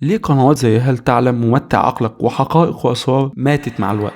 ليه قنوات زي هل تعلم ممتع عقلك وحقائق وأسرار ماتت مع الوقت؟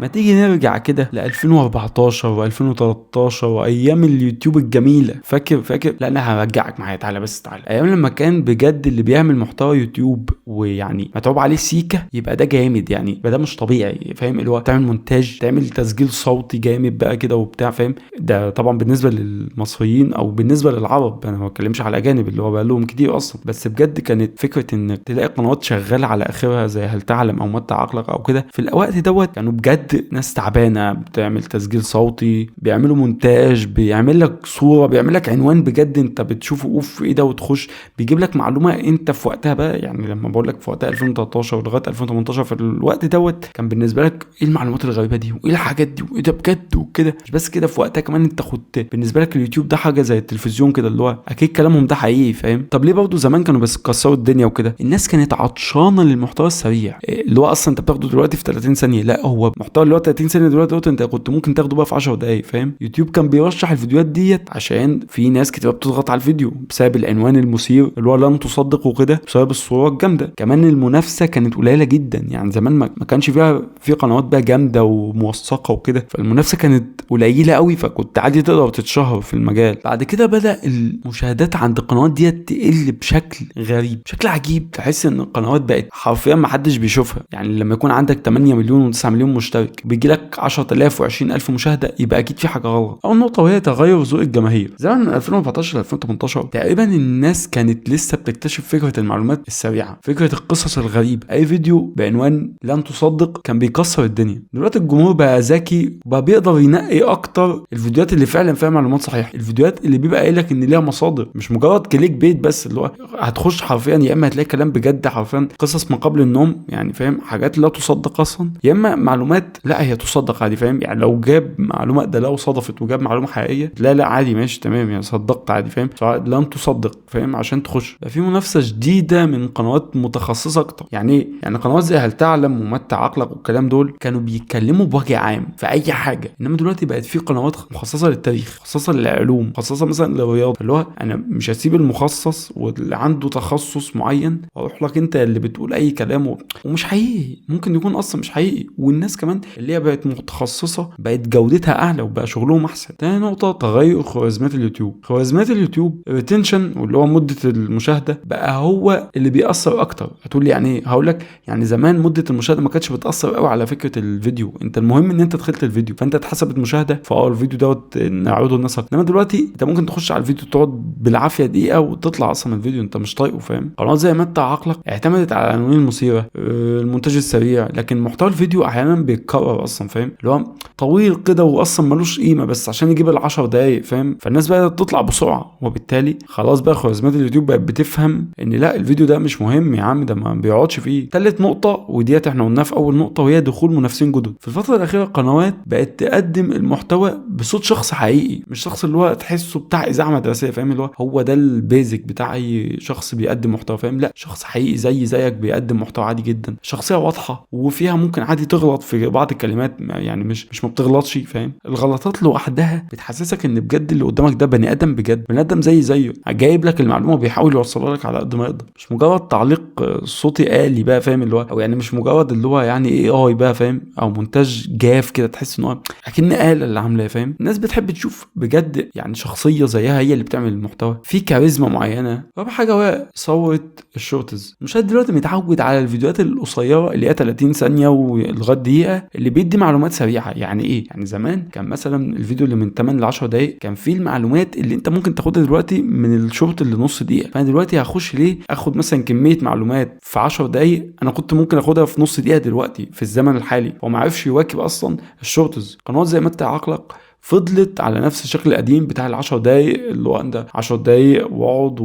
ما تيجي نرجع كده ل 2014 و2013 وايام اليوتيوب الجميله. فاكر لا انا هرجعك معايا، تعالى بس تعالى. ايام لما كان بجد اللي بيعمل محتوى يوتيوب ويعني متعوب عليه سيكا يبقى ده جامد، يعني يبقى ده مش طبيعي، فاهم؟ اللي هو تعمل مونتاج، تعمل تسجيل صوتي جامد بقى كده وبتاع، فاهم؟ ده طبعا بالنسبه للمصريين او بالنسبه للعرب، انا ما بتكلمش على اجانب اللي هو بقى لهم كتير اصلا. بس بجد كانت فكره انك تلاقي قنوات شغاله على اخرها زي هل تعلم او متع عقلك او كده في الوقت دوت، كانوا بجد ناس تعبانه بتعمل تسجيل صوتي، بيعملوا مونتاج، بيعمل لك صوره، بيعمل لك عنوان بجد انت بتشوفه اوف ايه ده، وتخش بيجيب لك معلومه انت في وقتها بقى. يعني لما بقول لك في وقتها 2013 لغايه 2018 في الوقت دوت، كان بالنسبه لك ايه المعلومات الغريبه دي وايه الحاجات دي وايه ده بجد وكده. مش بس كده، في وقتها كمان انت كنت بالنسبه لك اليوتيوب ده حاجه زي التلفزيون كده، اللي هو اكيد كلامهم ده حقيقي، فاهم؟ طب ليه برضه زمان كانوا بس كسروا الدنيا وكده؟ الناس كانت عطشانه للمحتوى السريع، اللي هو اصلا انت بتاخده دلوقتي في 30 ثانيه. لا، هو محتوى اللي هو 30 ثانيه دلوقتي انت كنت ممكن تاخده بقى في 10 دقايق، فاهم؟ يوتيوب كان بيرشح الفيديوهات ديت عشان في ناس كتير بتضغط على الفيديو بسبب العنوان المثير اللي هو لن تصدق وكده، بسبب الصوره الجامده. كمان المنافسه كانت قليله جدا، يعني زمان ما كانش فيها في قنوات بقى جامده وموثقه وكده، فالمنافسه كانت قليله قوي، فكنت عادي تقدر تتشهر في المجال. بعد كده بدأ المشاهدات عند القنوات ديت تقل بشكل غريب، بشكل عجيب. تحس ان القنوات بقت حرفيا ما حدش بيشوفها. يعني لما يكون عندك 8 مليون و9 مليون مشترك بيجي لك 10,000 و20,000 مشاهده، يبقى اكيد في حاجه غلط. اول نقطه وهي تغير ذوق الجماهير. زمان من 2014 ل 2018 تقريبا الناس كانت لسه بتكتشف فكره المعلومات السريعه، فكره القصص الغريبه. اي فيديو بعنوان لن تصدق كان بيكسر الدنيا. دلوقتي الجمهور بقى ذكي وبقى بيقدر ينقي اكتر الفيديوهات اللي فعلا فيها معلومات صحيحه، الفيديوهات اللي بيبقى قايل لك ان ليها مصادر، مش مجرد كليك بيت بس، اللي هو هتخش حرفيا يا اما هتلاقي كلام بجد حرفيا قصص ما قبل النوم، يعني فاهم، حاجات لا تصدق اصلا، يا اما معلومات لا هي تصدق عادي، فاهم؟ يعني لو جاب معلومه ده لو صدفت وجاب معلومه حقيقيه، لا عادي ماشي تمام، يعني صدقت عادي، فاهم؟ سواء لن تصدق، فاهم؟ عشان تخش بقى في منافسه شديده من قنوات متخصصه اكتر. يعني ايه؟ يعني قنوات زي هل تعلم ومتع عقلك والكلام دول كانوا بيتكلموا بوجه عام في اي حاجه، انما دلوقتي بقت في قنوات مخصصه للتاريخ، مخصصه للعلوم، مخصصه مثلا للرياضه، اللي هو انا مش هسيب المخصص واللي عنده تخصص معين واروح لك انت اللي بتقول اي كلام ومش حقيقي، ممكن يكون اصلا مش حقيقي. والناس كمان اللي هي بقت متخصصه بقت جودتها اعلى وبقى شغلهم احسن. تاني نقطه تغير خوارزميات اليوتيوب. خوارزميات اليوتيوب ريتنشن، واللي هو مده المشاهده، بقى هو اللي بيأثر اكتر. هتقول لي يعني ايه؟ هقول لك يعني زمان مده المشاهده ما كانتش بتأثر قوي على فكره الفيديو، انت المهم ان انت دخلت الفيديو فانت اتحسبت مشاهده، الفيديو دوت نعرضه للناس اكتر. انما دلوقتي انت ممكن تخش على الفيديو تقعد بالعافيه دقيقه وتطلع اصلا من الفيديو انت مش طايقه، فاهم؟ قنوات زي متع عقلك اعتمدت على العناوين المثيره، المونتاج السريع، لكن محتوى الفيديو احيانا بيتكرر اصلا، فاهم؟ اللي هو طويل كده واصلا ملوش قيمه بس عشان يجيب ال10 دقايق، فاهم؟ فالناس بقت تطلع بسرعه، وبالتالي خلاص بقى خوارزميات اليوتيوب بقت بتفهم ان لا الفيديو ده مش مهم يا عم، ده ما بيقعدش فيه. تالت نقطه وديت احنا قلناها في اول نقطه، وهي دخول منافسين جدد. في الفتره الاخيره القنوات بقت تقدم المحتوى بصوت شخص حقيقي، مش شخص اللي هو تحسه بتاع اذاعه مدرسيه، فاهم؟ اللي هو ده البيزك بتاع اي شخص بيقدم محتوى، فاهم؟ لا، شخص حقيقي زيك بيقدم محتوى عادي جدا، شخصيه واضحه وفيها ممكن عادي تغلط في بعض الكلمات، يعني مش ما بتغلطش، فاهم؟ الغلطات لوحدها بتحسسك ان بجد اللي قدامك ده بني ادم، بجد بني ادم زيه جايب لك المعلومه وبيحاول يوصلها لك على قد ما يقدر، مش مجرد تعليق صوتي آلي بقى، فاهم؟ اللي هو او يعني مش مجرد اللي هو يعني اي بقى، فاهم؟ او مونتاج جاف كده تحس ان هو اكن آلة اللي عاملاه، فاهم؟ الناس بتحب تشوف بجد يعني شخصيه زيها هي اللي بتعمل المحتوى، في كاريزما معينه. رابع حاجه هو ثوره الشورتز. المشاهد دلوقتي متعود على الفيديوهات القصيره اللي هي 30 ثانيه ولغايه دقيقه، اللي بيدي معلومات سريعه. يعني ايه؟ يعني زمان كان مثلا الفيديو اللي من 8 ل 10 دقائق كان فيه المعلومات اللي انت ممكن تاخدها دلوقتي من الشورت اللي نص دقيقه. فانا دلوقتي هخش ليه اخد مثلا كميه معلومات في 10 دقائق انا كنت ممكن اخدها في نص دقيقه دلوقتي في الزمن الحالي؟ وما عرفش يواكب اصلا الشورتز. قنوات زي متع عقلك فضلت على نفس الشكل القديم بتاع ال10 دقايق، اللي هو انت 10 دقايق واقعد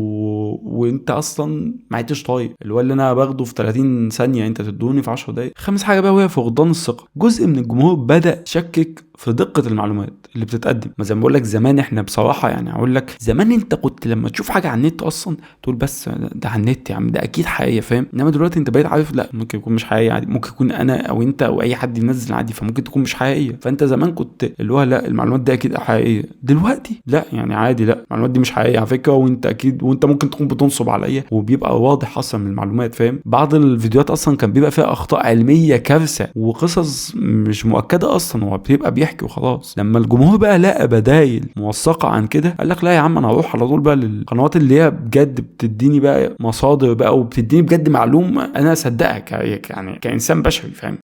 وانت اصلا ما عدتش طايق، اللي هو اللي انا باخده في 30 ثانيه انت تدوني في 10 دقايق. خامس حاجه بقى وهي فقدان الثقه. جزء من الجمهور بدا يشكك في دقه المعلومات اللي بتتقدم. ما زي ما بقول لك زمان احنا بصراحه يعني اقول لك زمان انت كنت لما تشوف حاجه على النت اصلا تقول بس ده على النت يا عم، ده اكيد حقيقيه، فاهم؟ انما دلوقتي انت بقيت عارف لا ممكن يكون مش حقيقي عادي، ممكن يكون انا او انت او اي حد ينزل عادي فممكن تكون مش حقيقيه. فانت زمان كنت اللي هو لا المعلومات دي اكيد حقيقيه، دلوقتي لا يعني عادي، لا المعلومات دي مش حقيقيه على فكره، وانت اكيد وانت ممكن تكون بتنصب عليا، وبيبقى واضح اصلا من المعلومات، فاهم؟ بعض الفيديوهات اصلا كان بيبقى فيها اخطاء علميه كارثه وقصص مش مؤكده اصلا، هو بيبقى بيحكي وخلاص. لما الجمهور بقى لقى بدايل موثقه عن كده قال لك لا يا عم انا هروح على طول بقى للقنوات اللي هي بجد بتديني بقى مصادر بقى وبتديني بجد معلومه انا اصدقها يعني كانسان بشري، فاهم؟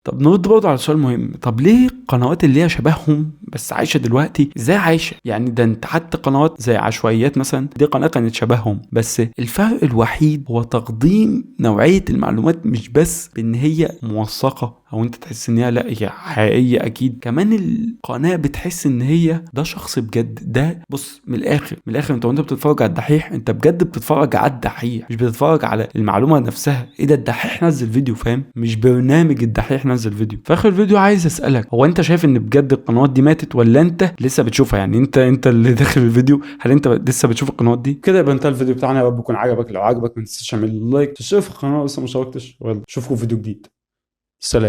طب نرد برضه على سؤال مهم، طب ليه القنوات اللي هي شبههم بس عايشه دلوقتي ازاي عايشه؟ يعني ده انت حتى قنوات زي عشوائيات مثلا دي قناه كانت شبههم، بس الفرق الوحيد هو تقديم نوعيه المعلومات مش بس بان هي موثقه او انت تحس ان هي لا هي حقيقيه اكيد، كمان القناه بتحس ان هي ده شخص بجد. ده بص من الاخر من الاخر انت وانت بتتفرج على الدحيح انت بجد بتتفرج على الدحيح، مش بتتفرج على المعلومه نفسها. ايه ده الدحيح نزل فيديو، فاهم؟ مش برنامج الدحيح نزل فيديو. في اخر الفيديو عايز اسالك هو انت شايف ان بجد القنوات دي ماتت ولا انت لسه بتشوفها؟ يعني انت اللي داخل الفيديو هل انت لسه بتشوف القنوات دي؟ كده يبقى انتهى الفيديو بتاعنا، يا رب يكون عجبك. لو عجبك ما تنساش تعمل لايك، تشترك في القناه لسه ما اشتركتش، ويلا اشوفكم في فيديو جديد. سلام.